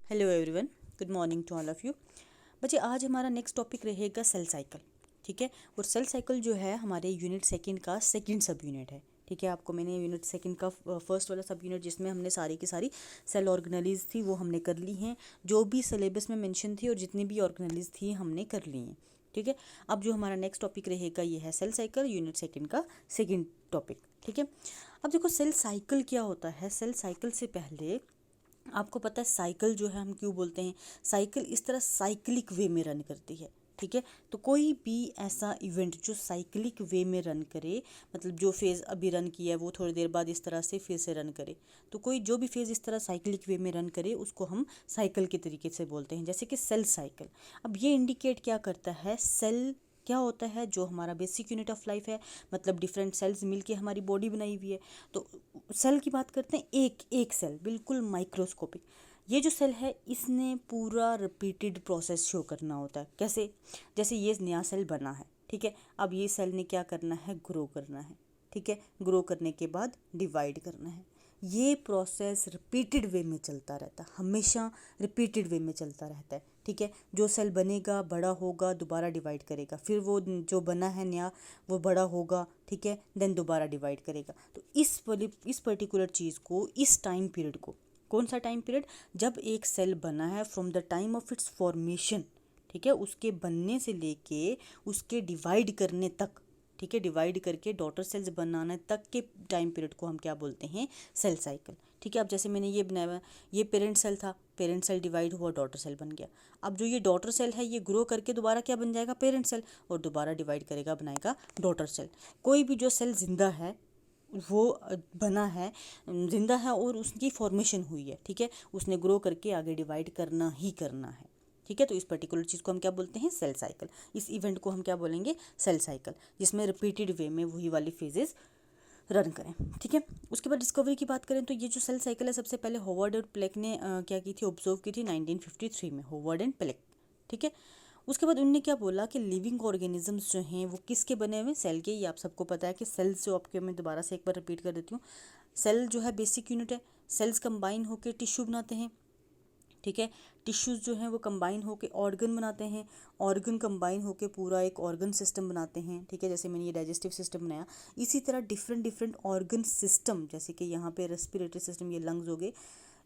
Hello everyone, good morning to all of you. बच्चे आज हमारा नेक्स्ट टॉपिक रहेगा सेल साइकिल। ठीक है, और सेल साइकिल जो है हमारे यूनिट सेकंड का सेकंड सब यूनिट है। ठीक है, आपको मैंने यूनिट सेकंड का फर्स्ट वाला सब यूनिट जिसमें हमने सारी की सारी सेल ऑर्गेनेलीज थी वो हमने कर ली हैं, जो भी सिलेबस में मेंशन थी और जितनी भी ऑर्गेनेलीज थी हमने कर ली हैं। ठीक है, अब जो हमारा नेक्स्ट टॉपिक रहेगा ये है सेल साइकिल, यूनिट सेकंड का सेकंड टॉपिक। ठीक है, अब देखो सेल साइकिल क्या होता है। सेल साइकिल से पहले आपको पता है साइकिल जो है हम क्यों बोलते हैं, साइकिल इस तरह साइक्लिक वे में रन करती है। ठीक है, तो कोई भी ऐसा इवेंट जो साइक्लिक वे में रन करे, मतलब जो फेज़ अभी रन किया है वो थोड़ी देर बाद इस तरह से फिर से रन करे, तो कोई जो भी फेज़ इस तरह साइक्लिक वे में रन करे उसको हम साइकिल के तरीके से बोलते हैं, जैसे कि सेल साइकिल। अब ये इंडिकेट क्या करता है, सेल क्या होता है, जो हमारा बेसिक यूनिट ऑफ लाइफ है, मतलब डिफरेंट सेल्स मिलके हमारी बॉडी बनाई हुई है। तो सेल की बात करते हैं, एक एक सेल बिल्कुल माइक्रोस्कोपिक। ये जो सेल है इसने पूरा रिपीटेड प्रोसेस शो करना होता है। कैसे, जैसे ये नया सेल बना है। ठीक है, अब ये सेल ने क्या करना है, ग्रो करना है। ठीक है, ग्रो करने के बाद डिवाइड करना है। ये प्रोसेस रिपीटेड वे में चलता रहता है, हमेशा रिपीटेड वे में चलता रहता है। ठीक है, जो सेल बनेगा बड़ा होगा, दोबारा डिवाइड करेगा, फिर वो जो बना है नया वो बड़ा होगा। ठीक है, देन दोबारा डिवाइड करेगा। तो इस पर्टिकुलर चीज़ को, इस टाइम पीरियड को, कौन सा टाइम पीरियड, जब एक सेल बना है from the time of its formation. ठीक है, उसके बनने से लेके उसके डिवाइड करने तक, ठीक है, डिवाइड करके डॉटर सेल्स बनाने तक के टाइम पीरियड को हम क्या बोलते हैं, सेल साइकिल। ठीक है, अब जैसे मैंने ये बनाया हुआ, ये पेरेंट सेल था, पेरेंट सेल डिवाइड हुआ, डॉटर सेल बन गया। अब जो ये डॉटर सेल है ये ग्रो करके दोबारा क्या बन जाएगा, पेरेंट सेल, और दोबारा डिवाइड करेगा, बनाएगा डॉटर सेल। कोई भी जो सेल जिंदा है वो बना है, जिंदा है और उसकी फॉर्मेशन हुई है। ठीक है, उसने ग्रो करके आगे डिवाइड करना ही करना है। ठीक है, तो इस पर्टिकुलर चीज़ को हम क्या बोलते हैं, सेल साइकिल। इस इवेंट को हम क्या बोलेंगे, सेल साइकिल, जिसमें रिपीटेड वे में वही वाली फेजेस रन करें। ठीक है, उसके बाद डिस्कवरी की बात करें तो ये जो सेल साइकिल है सबसे पहले होवर्ड और प्लेक ने क्या की थी, ऑब्जर्व की थी 1953 में, होवर्ड एंड प्लेक। ठीक है, उसके बाद उनने क्या बोला कि लिविंग ऑर्गेनिजम्स जो हैं वो किसके बने हुए, सेल के। ये आप सबको पता है कि सेल्स जो, आपके मैं दोबारा से एक बार रिपीट कर देती हूँ, सेल जो है बेसिक यूनिट है, सेल्स कंबाइन होकर टिश्यू बनाते हैं। ठीक है, टिश्यूज़ जो हैं वो कंबाइन होके ऑर्गन बनाते हैं, ऑर्गन कंबाइन होके पूरा एक ऑर्गन सिस्टम बनाते हैं। ठीक है, जैसे मैंने ये डाइजेस्टिव सिस्टम बनाया, इसी तरह डिफरेंट डिफरेंट ऑर्गन सिस्टम, जैसे कि यहाँ पे रेस्पिरेटरी सिस्टम, ये लंग्स हो गए,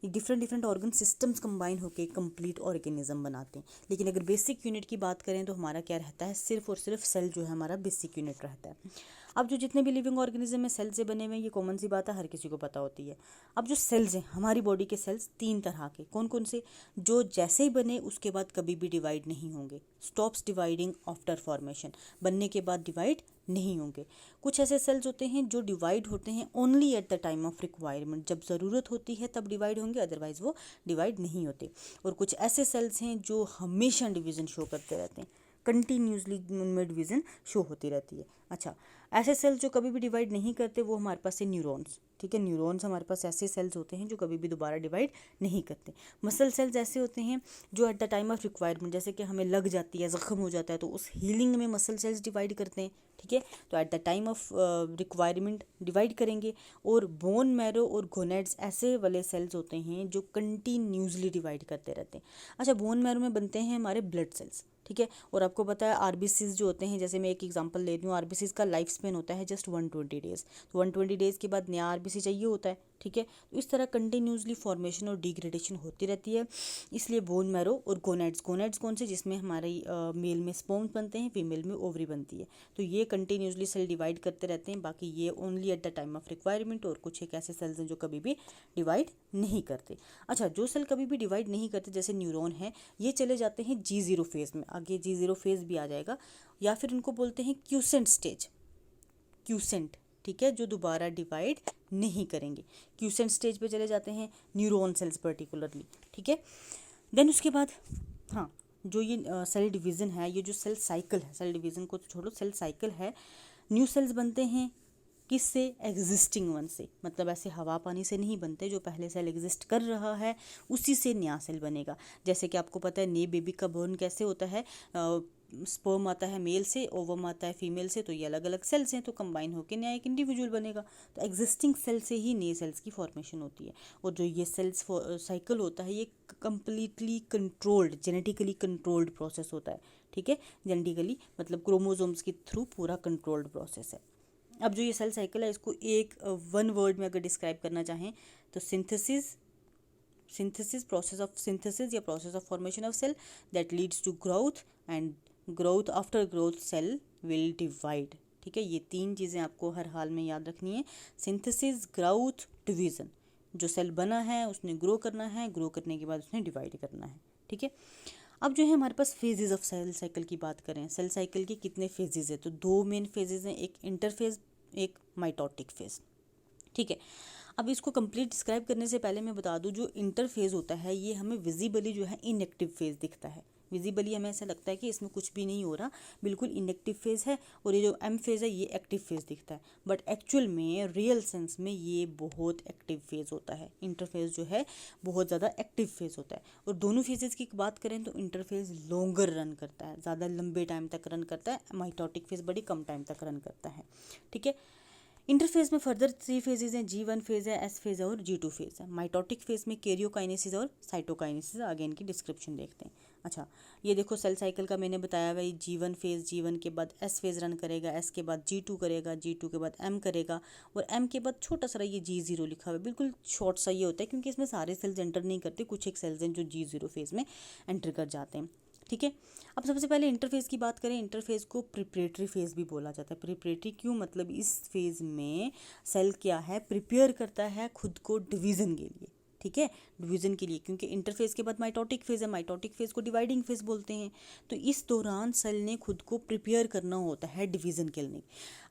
different different organ systems combine होके कंप्लीट ऑर्गेनिज्म बनाते हैं। लेकिन अगर बेसिक यूनिट की बात करें तो हमारा क्या रहता है, सिर्फ और सिर्फ सेल जो है हमारा बेसिक यूनिट रहता है। अब जो जितने भी लिविंग ऑर्गेनिज्म है सेल से बने हुए हैं, ये कॉमन सी बात है, हर किसी को पता होती है। अब जो सेल्स हैं हमारी बॉडी के सेल्स तीन तरह के, कौन कौन से, जो जैसे ही बने उसके बाद कभी भी डिवाइड नहीं होंगे, स्टॉप्स डिवाइडिंग आफ्टर फॉर्मेशन, बनने के बाद डिवाइड नहीं होंगे। कुछ ऐसे सेल्स होते हैं जो डिवाइड होते हैं only at the time of requirement, जब ज़रूरत होती है तब डिवाइड होंगे, अदरवाइज वो डिवाइड नहीं होते। और कुछ ऐसे सेल्स हैं जो हमेशा डिवीज़न शो करते रहते हैं, कंटिन्यूसली उनमें डिवीज़न शो होती रहती है। अच्छा, ऐसे सेल्स जो कभी भी डिवाइड नहीं करते वो हमारे पास है न्यूरॉन्स। ठीक है, न्यूरॉन्स हमारे पास ऐसे सेल्स होते हैं जो कभी भी दोबारा डिवाइड नहीं करते। मसल सेल्स ऐसे होते हैं जो at the time of requirement, जैसे कि हमें लग जाती है, ज़ख्म हो जाता है, तो उस हीलिंग में मसल सेल्स डिवाइड करते हैं। ठीक है, तो at the time of requirement divide करेंगे। और बोन मैरो और गोनेड्स ऐसे वाले सेल्स होते हैं जो कंटिन्यूसली डिवाइड करते रहते हैं। अच्छा, बोन मैरो में बनते हैं हमारे ब्लड सेल्स। ठीक है, और आपको पता है आरबीसीज जो होते हैं, जैसे मैं एक एग्जांपल ले रही हूँ, आरबीसीज का लाइफ स्पेन होता है जस्ट 120 डेज, तो 120 डेज के बाद नया आरबीसी चाहिए होता है। ठीक है, तो इस तरह कंटिन्यूसली फॉर्मेशन और डिग्रेडेशन होती रहती है। इसलिए बोन मैरो और गोनेड्स, गोनेड्स कौन से, जिसमें हमारे मेल में स्पर्म्स बनते हैं, फीमेल में ओवरी बनती है, तो ये कंटिन्यूसली सेल डिवाइड करते रहते हैं। बाकी ये only at the time of requirement, और कुछ एक ऐसे सेल्स हैं जो कभी भी डिवाइड नहीं करते। अच्छा, जो सेल कभी भी डिवाइड नहीं करते जैसे न्यूरॉन है, ये चले जाते हैं G0 फेज़ में, आगे G0 फेज़ भी आ जाएगा, या फिर इनको बोलते हैं क्यूसेंट स्टेज, क्यूसेंट। ठीक है, जो दोबारा डिवाइड नहीं करेंगे, क्यूसेंट स्टेज पे चले जाते हैं न्यूरॉन सेल्स पर्टिकुलरली। ठीक है, देन उसके बाद हाँ, जो ये सेल डिवीज़न है, ये जो सेल साइकिल है, सेल डिवीज़न को तो छोड़ो, सेल साइकिल है, न्यू सेल्स बनते हैं किससे, एग्जिस्टिंग वन से, मतलब ऐसे हवा पानी से नहीं बनते, जो पहले सेल एग्जिस्ट कर रहा है उसी से नया सेल बनेगा। जैसे कि आपको पता है नए बेबी का बर्न कैसे होता है, स्पर्म आता है मेल से, ओवम आता है फीमेल से, तो ये अलग अलग सेल्स हैं, तो कंबाइन होकर नया एक इंडिविजुअल बनेगा। तो एग्जिस्टिंग सेल से ही नए सेल्स की फॉर्मेशन होती है। और जो ये सेल्स साइकिल होता है ये completely controlled, genetically controlled process होता है। ठीक है, जेनेटिकली मतलब क्रोमोसोम्स के थ्रू पूरा कंट्रोल्ड प्रोसेस है। अब जो ये सेल साइकिल है इसको एक वन वर्ड में अगर डिस्क्राइब करना चाहें तो सिंथेसिस, प्रोसेस ऑफ सिंथेसिस या process of formation of cell that leads to growth, and growth, after growth cell will divide. ठीक है, ये तीन चीज़ें आपको हर हाल में याद रखनी है, सिंथेसिस, ग्रोथ, डिवीज़न। जो सेल बना है उसने ग्रो करना है, ग्रो करने के बाद उसने डिवाइड करना है। ठीक है, अब जो है हमारे पास फेजेस ऑफ सेल साइकिल की बात करें, सेल साइकिल के कितने फेजेस है, तो दो मेन फेजेस हैं, एक इंटरफेज, एक माइटोटिक फेज। ठीक है, अब इसको कंप्लीट डिस्क्राइब करने से पहले मैं बता दूं, जो इंटरफेज होता है ये हमें विजिबली जो है इनएक्टिव फेज दिखता है। विजिबली हमें ऐसा लगता है कि इसमें कुछ भी नहीं हो रहा, बिल्कुल इनएक्टिव फेज है, और ये जो एम फेज है ये एक्टिव फेज दिखता है। बट एक्चुअल में रियल सेंस में ये बहुत एक्टिव फेज होता है। इंटरफेज जो है बहुत ज़्यादा एक्टिव फेज होता है। और दोनों फेजेस की बात करें तो इंटरफेज लॉन्गर रन करता है, ज़्यादा लंबे टाइम तक रन करता है, माइटोटिक फेज बड़ी कम टाइम तक रन करता है। ठीक है, इंटरफेज में फर्दर 3 फेजेज हैं, G1 फेज है, S फेज है और G2 फेज है। माइटोटिक फेज में कैरियोकाइनेसिस और साइटोकाइनेसिस, आगे इनकी डिस्क्रिप्शन देखते हैं। अच्छा, ये देखो सेल साइकिल का मैंने बताया भाई, G1 फेज, G1 के बाद S फेज रन करेगा, S के बाद G2 करेगा, G2 के बाद M करेगा, और M के बाद छोटा सा ये G0 लिखा हुआ है, बिल्कुल शॉर्ट सा ये होता है क्योंकि इसमें सारे सेल्स एंटर नहीं करते, कुछ एक सेल्स हैं जो G0 फेज में एंटर कर जाते हैं। ठीक है, अब सबसे पहले इंटरफेज की बात करें, इंटरफेज को प्रिपरेटरी फेज भी बोला जाता है। प्रिपरेटरी क्यों, मतलब इस फेज में सेल क्या है, प्रिपेयर करता है खुद को डिवीज़न के लिए। ठीक है, डिवीज़न के लिए, क्योंकि इंटरफेज के बाद माइटोटिक फेज है, माइटोटिक फेज को डिवाइडिंग फेज बोलते हैं। तो इस दौरान सेल ने खुद को प्रिपेयर करना होता है डिवीज़न के लिए।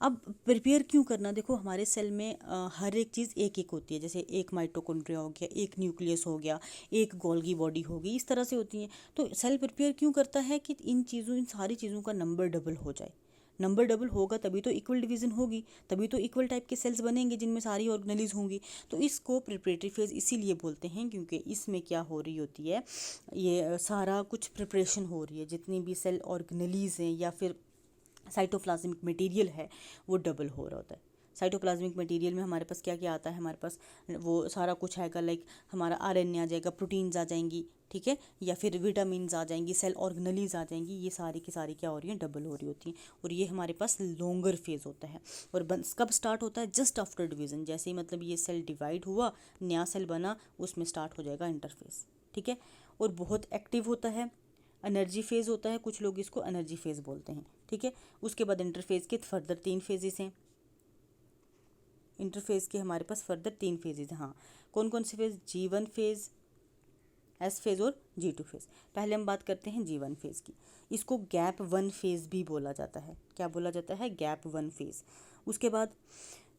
अब प्रिपेयर क्यों करना, देखो हमारे सेल में हर एक चीज़ एक एक होती है, जैसे एक माइटोकॉन्ड्रिया हो गया, एक न्यूक्लियस हो गया, एक गोल्गी बॉडी होगी, इस तरह से होती हैं। तो सेल प्रिपेयर क्यों करता है कि इन सारी चीज़ों का नंबर डबल हो जाए। नंबर डबल होगा तभी तो इक्वल डिवीज़न होगी, तभी तो इक्वल टाइप के सेल्स बनेंगे जिनमें सारी ऑर्गेनेलीज होंगी। तो इसको प्रिपरेटरी फेज इसीलिए बोलते हैं क्योंकि इसमें क्या हो रही होती है, ये सारा कुछ प्रिपरेशन हो रही है, जितनी भी सेल ऑर्गेनेलीज हैं या फिर साइटोप्लाज्मिक मटेरियल है वो डबल हो रहा होता है। साइटोप्लाज्मिक मटेरियल में हमारे पास क्या क्या आता है, हमारे पास वो सारा कुछ आएगा, लाइक हमारा आरएनए आ जाएगा, प्रोटीन्स आ जाएंगी, ठीक है, या फिर विटामिन्स आ जाएंगी, सेल ऑर्गेनेलीज आ जाएंगी, ये सारी की सारी क्या हो रही हैं, डबल हो रही होती हैं। और ये हमारे पास लॉन्गर फेज होता है। और कब स्टार्ट होता है, जस्ट आफ्टर डिवीज़न, जैसे ही मतलब ये सेल डिवाइड हुआ, नया सेल बना, उसमें स्टार्ट हो जाएगा इंटरफेज। ठीक है, और बहुत एक्टिव होता है, एनर्जी फेज़ होता है, कुछ लोग इसको एनर्जी फेज़ बोलते हैं। ठीक है, उसके बाद इंटरफेज के फर्दर 3 फेजेस हैं। इंटरफेज के हमारे पास फर्दर 3 फेजेस हैं। हाँ, कौन कौन से phase, G1 phase, S phase और G2 फेज़। पहले हम बात करते हैं G1 फेज़ की। इसको गैप 1 फेज़ भी बोला जाता है। क्या बोला जाता है, गैप 1 फेज़। उसके बाद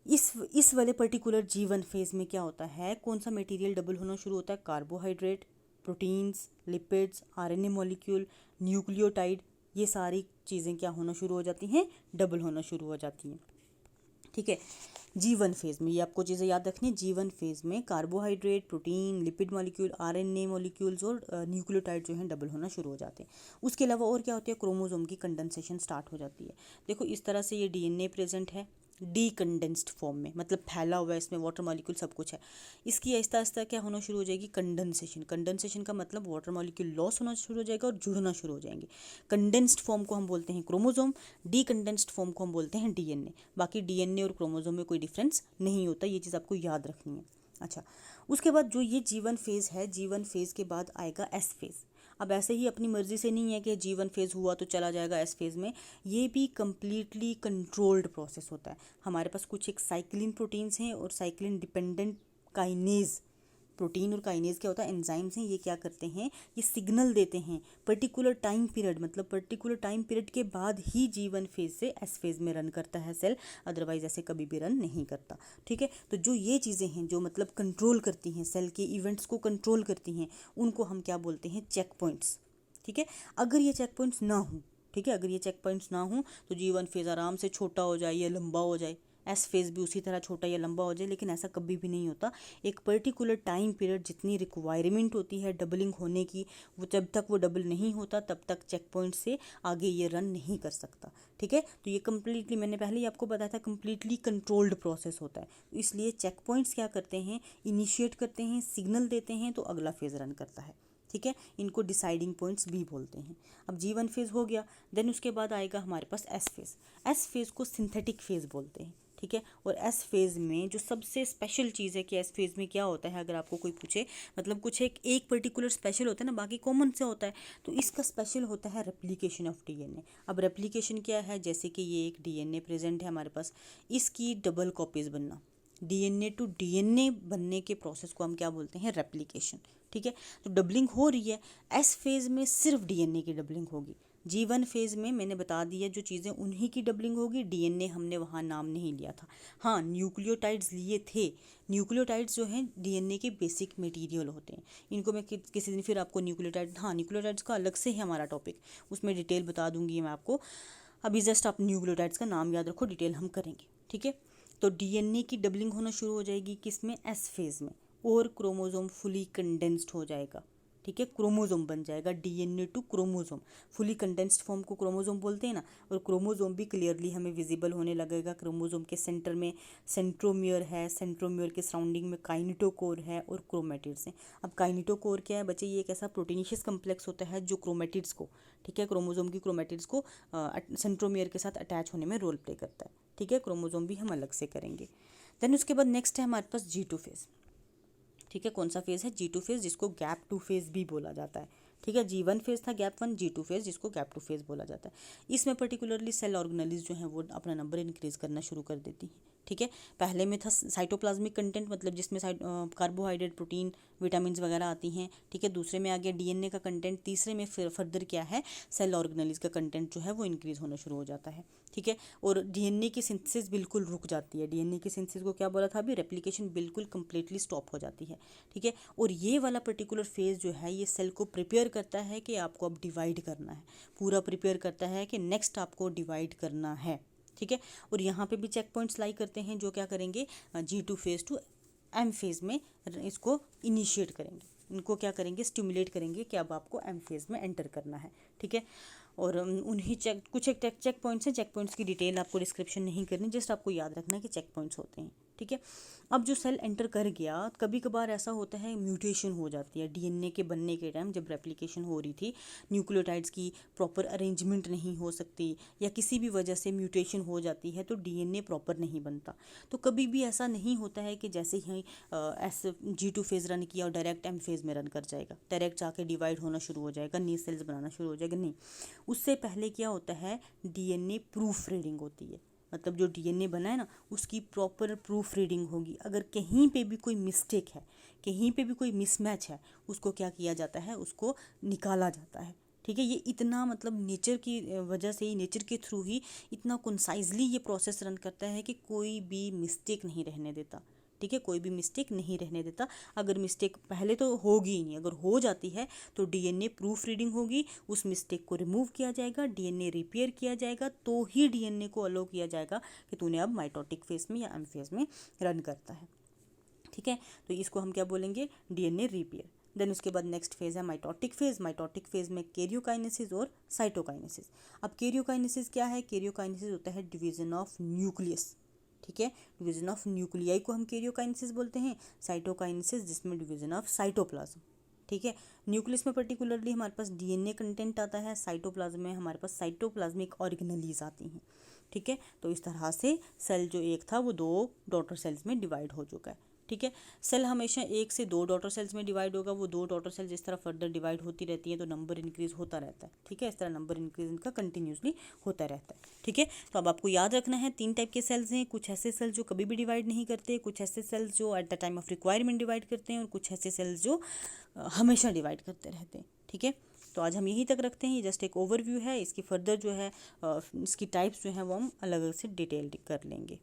इस वाले पर्टिकुलर G1 फेज़ में क्या होता है, कौन सा मटेरियल डबल होना शुरू होता है, carbohydrate, proteins, lipids, RNA molecule, nucleotide, ये सारी चीज़ें क्या होना शुरू हो जाती हैं, डबल होना शुरू हो जाती हैं। ठीक है, G1 फेज़ में ये आपको चीज़ें याद रखनी है। G1 फेज़ में carbohydrate, protein, lipid molecule, RNA molecules और न्यूक्लियोटाइड जो हैं डबल होना शुरू हो जाते हैं। उसके अलावा और क्या होती है, क्रोमोसोम की कंडेंसेशन स्टार्ट हो जाती है। देखो इस तरह से ये डीएनए प्रेजेंट है डीकंडेंस्ड फॉर्म में, मतलब फैला हुआ है, इसमें वाटर मॉलिक्यूल सब कुछ है। इसकी आहिस्ता आहिस्ता क्या होना शुरू हो जाएगी, कंडेंसेशन। कंडेंसेशन का मतलब वाटर मॉलिक्यूल लॉस होना शुरू हो जाएगा और जुड़ना शुरू हो जाएंगे। कंडेंस्ड फॉर्म को हम बोलते हैं क्रोमोसोम, डीकंडेंस्ड फॉर्म को हम बोलते हैं डीएनए। बाकी डीएनए और क्रोमोसोम में कोई डिफरेंस नहीं होता, ये चीज़ आपको याद रखनी है। अच्छा, उसके बाद जो ये G1 फेज़ है, G1 फेज़ के बाद आएगा S फेज़। अब ऐसे ही अपनी मर्ज़ी से नहीं है कि G1 फेज़ हुआ तो चला जाएगा S फेज़ में, ये भी कम्प्लीटली कंट्रोल्ड प्रोसेस होता है। हमारे पास कुछ एक साइक्लिन प्रोटीन्स हैं और साइक्लिन डिपेंडेंट काइनेज, प्रोटीन और काइनेज क्या होता है, एंजाइम्स हैं, ये क्या करते हैं, ये सिग्नल देते हैं पर्टिकुलर टाइम पीरियड, मतलब पर्टिकुलर टाइम पीरियड के बाद ही G1 फेज़ से S फेज़ में रन करता है सेल, अदरवाइज ऐसे कभी भी रन नहीं करता। ठीक है, तो जो ये चीज़ें हैं जो मतलब कंट्रोल करती हैं सेल के इवेंट्स को कंट्रोल करती हैं, उनको हम क्या बोलते हैं, चेक पॉइंट्स। ठीक है, अगर ये चेक पॉइंट्स ना हों, ठीक है, अगर ये चेक पॉइंट्स ना हों तो G1 फेज़ आराम से छोटा हो जाए या लंबा हो जाए, एस फेज़ भी उसी तरह छोटा या लंबा हो जाए, लेकिन ऐसा कभी भी नहीं होता। एक पर्टिकुलर टाइम पीरियड जितनी रिक्वायरमेंट होती है डबलिंग होने की, वो जब तक वो डबल नहीं होता तब तक चेक पॉइंट से आगे ये रन नहीं कर सकता। ठीक है, तो ये कम्प्लीटली, मैंने पहले ही आपको बताया था, कम्प्लीटली कंट्रोल्ड प्रोसेस होता है। तो इसलिए चेक पॉइंट्स क्या करते हैं, इनिशिएट करते हैं, सिग्नल देते हैं, तो अगला फेज़ रन करता है। ठीक है, इनको डिसाइडिंग पॉइंट्स भी बोलते हैं। अब G1 फेज़ हो गया, देन उसके बाद आएगा हमारे पास एस फेज़। एस फेज़ को सिंथेटिक फेज़ बोलते हैं। ठीक है, और एस फेज़ में जो सबसे स्पेशल चीज़ है कि एस फेज़ में क्या होता है, अगर आपको कोई पूछे, मतलब कुछ एक पर्टिकुलर स्पेशल होता है ना, बाकी कॉमन से होता है, तो इसका स्पेशल होता है रेप्लिकेशन ऑफ डीएनए। अब रेप्लिकेशन क्या है, जैसे कि ये एक डीएनए प्रेजेंट है हमारे पास, इसकी डबल कॉपीज़ बनना, डीएनए टू डीएनए बनने के प्रोसेस को हम क्या बोलते हैं, रेप्लिकेशन। ठीक है, तो डबलिंग हो रही है, एस फेज़ में सिर्फ डीएनए की डबलिंग होगी। G1 फेज़ में मैंने बता दिया जो चीज़ें, उन्हीं की डबलिंग होगी, डीएनए हमने वहाँ नाम नहीं लिया था। हाँ, न्यूक्लियोटाइड्स लिए थे। न्यूक्लियोटाइड्स जो हैं डीएनए के बेसिक मटेरियल होते हैं। इनको मैं किसी दिन फिर आपको न्यूक्लियोटाइड, हाँ न्यूक्लियोटाइड्स का अलग से है हमारा टॉपिक, उसमें डिटेल बता दूंगी मैं आपको। अभी जस्ट आप न्यूक्लियोटाइड्स का नाम याद रखो, डिटेल हम करेंगे। ठीक है, तो डीएनए की डबलिंग होना शुरू हो जाएगी किसमें, एस फेज़ में, और क्रोमोसोम फुली कंडेंस्ड हो जाएगा। ठीक है, क्रोमोसोम बन जाएगा, DNA to chromosome, fully condensed form को क्रोमोसोम बोलते हैं ना। और क्रोमोसोम भी क्लियरली हमें विजिबल होने लगेगा। क्रोमोसोम के सेंटर में सेंट्रोमियर है, सेंट्रोमियर के सराउंडिंग में काइनेटोकोर है और क्रोमेटिड्स हैं। अब काइनेटोकोर क्या है बच्चे, ये एक ऐसा प्रोटीनिशियस कम्प्लेक्स होता है जो क्रोमेटिड्स को, ठीक है, क्रोमोसोम की क्रोमेटिड्स को सेंट्रोमियर के साथ अटैच होने में रोल प्ले करता है। ठीक है, क्रोमोसोम भी हम अलग से करेंगे। देन उसके बाद नेक्स्ट है हमारे पास G2 फेज़। ठीक है, कौन सा फेज़ है, G2 फेज़, जिसको गैप 2 फेज़ भी बोला जाता है। ठीक है, G1 फेज़ था गैप 1, G2 फेज़ जिसको गैप 2 फेज़ बोला जाता है। इसमें पर्टिकुलरली सेल ऑर्गेनेल्स जो हैं वो अपना नंबर इंक्रीज़ करना शुरू कर देती हैं। ठीक है, पहले में था साइटोप्लाज्मिक कंटेंट, मतलब जिसमें कार्बोहाइड्रेट, प्रोटीन, विटामिन वगैरह आती हैं। ठीक है, दूसरे में आ गया डीएनए का कंटेंट, तीसरे में फिर फर्दर क्या है, सेल ऑर्गेनेल्स का कंटेंट जो है वो इंक्रीज़ होना शुरू हो जाता है। ठीक है, और डीएनए की सिंथेसिस बिल्कुल रुक जाती है। डीएनए की सिंथेसिस को क्या बोला था अभी, रेप्लिकेशन बिल्कुल कंप्लीटली स्टॉप हो जाती है। ठीक है, और ये वाला पर्टिकुलर फेज़ जो है ये सेल को प्रिपेयर करता है कि आपको अब डिवाइड करना है, पूरा प्रिपेयर करता है कि नेक्स्ट आपको डिवाइड करना है। ठीक है, और यहाँ पे भी चेक पॉइंट्स लाई करते हैं जो क्या करेंगे, G2 phase two M phase में इसको इनिशिएट करेंगे, इनको क्या करेंगे, स्टिमुलेट करेंगे कि अब आपको M फेज़ में एंटर करना है। ठीक है, और उन्हीं कुछ एक चेक पॉइंट्स हैं, चेक पॉइंट्स की डिटेल आपको डिस्क्रिप्शन नहीं करनी, जस्ट आपको याद रखना है कि चेक पॉइंट्स होते हैं। ठीक है, अब जो सेल एंटर कर गया, कभी कभार ऐसा होता है म्यूटेशन हो जाती है डीएनए के बनने के टाइम, जब रेप्लिकेशन हो रही थी, न्यूक्लियोटाइड्स की प्रॉपर अरेंजमेंट नहीं हो सकती या किसी भी वजह से म्यूटेशन हो जाती है तो डीएनए प्रॉपर नहीं बनता। तो कभी भी ऐसा नहीं होता है कि जैसे ही G2 फेज़ रन किया और डायरेक्ट M फेज़ में रन कर जाएगा, डायरेक्ट जाके डिवाइड होना शुरू हो जाएगा, नई सेल्स बनाना शुरू हो जाएगा, नहीं। उससे पहले क्या होता है, डीएनए प्रूफ रीडिंग होती है, मतलब जो डीएनए बना है ना उसकी प्रॉपर प्रूफ रीडिंग होगी। अगर कहीं पे भी कोई मिस्टेक है, कहीं पे भी कोई मिसमैच है, उसको क्या किया जाता है, उसको निकाला जाता है। ठीक है, ये इतना मतलब नेचर की वजह से ही, नेचर के थ्रू ही इतना कंसाइजली ये प्रोसेस रन करता है कि कोई भी मिस्टेक नहीं रहने देता। ठीक है, कोई भी मिस्टेक नहीं रहने देता। अगर मिस्टेक पहले तो होगी ही नहीं, अगर हो जाती है तो डीएनए प्रूफ रीडिंग होगी, उस मिस्टेक को रिमूव किया जाएगा, डीएनए रिपेयर किया जाएगा, तो ही डीएनए को अलो किया जाएगा कि तूने अब माइटोटिक फेज़ में या एम फेज़ में रन करता है। ठीक है, तो इसको हम क्या बोलेंगे, डीएनए रिपेयर। देन उसके बाद नेक्स्ट फेज़ है माइटोटिक फेज़। माइटोटिक फेज़ में कैरियोकाइनेसिस और साइटोकाइनेसिस। अब कैरियोकाइनेसिस क्या है, कैरियोकाइनेसिस होता है डिवीजन ऑफ न्यूक्लियस। ठीक है, डिवीजन ऑफ न्यूक्लियाई को हम कैरियोकाइनेसिस बोलते हैं। साइटोकाइनेसिस जिसमें डिवीजन ऑफ साइटोप्लाज्म। ठीक है, न्यूक्लियस में पर्टिकुलरली हमारे पास डीएनए कंटेंट आता है, साइटोप्लाज्म में हमारे पास साइटोप्लाज्मिक ऑर्गेनेलीज आती हैं। ठीक है, तो इस तरह से सेल जो एक था वो 2 डॉटर सेल्स में डिवाइड हो चुका है। ठीक है, सेल हमेशा 1 से 2 डॉटर सेल्स में डिवाइड होगा, वो 2 डॉटर सेल्स जिस तरह फर्दर डिवाइड होती रहती हैं तो नंबर इंक्रीज होता रहता है। ठीक है, इस तरह नंबर इंक्रीज इनका कंटिन्यूसली होता रहता है। ठीक है, तो अब आपको याद रखना है 3 टाइप के सेल्स हैं, कुछ ऐसे सेल्स जो कभी भी डिवाइड नहीं करते, कुछ ऐसे सेल्स जो at the time of requirement divide करते हैं, और कुछ ऐसे सेल्स जो हमेशा डिवाइड करते रहते हैं। ठीक है, तो आज हम यहीं तक रखते हैं, ये जस्ट एक ओवरव्यू है, इसकी फर्दर जो है इसकी टाइप्स जो है वो हम अलग अलग से डिटेल कर लेंगे।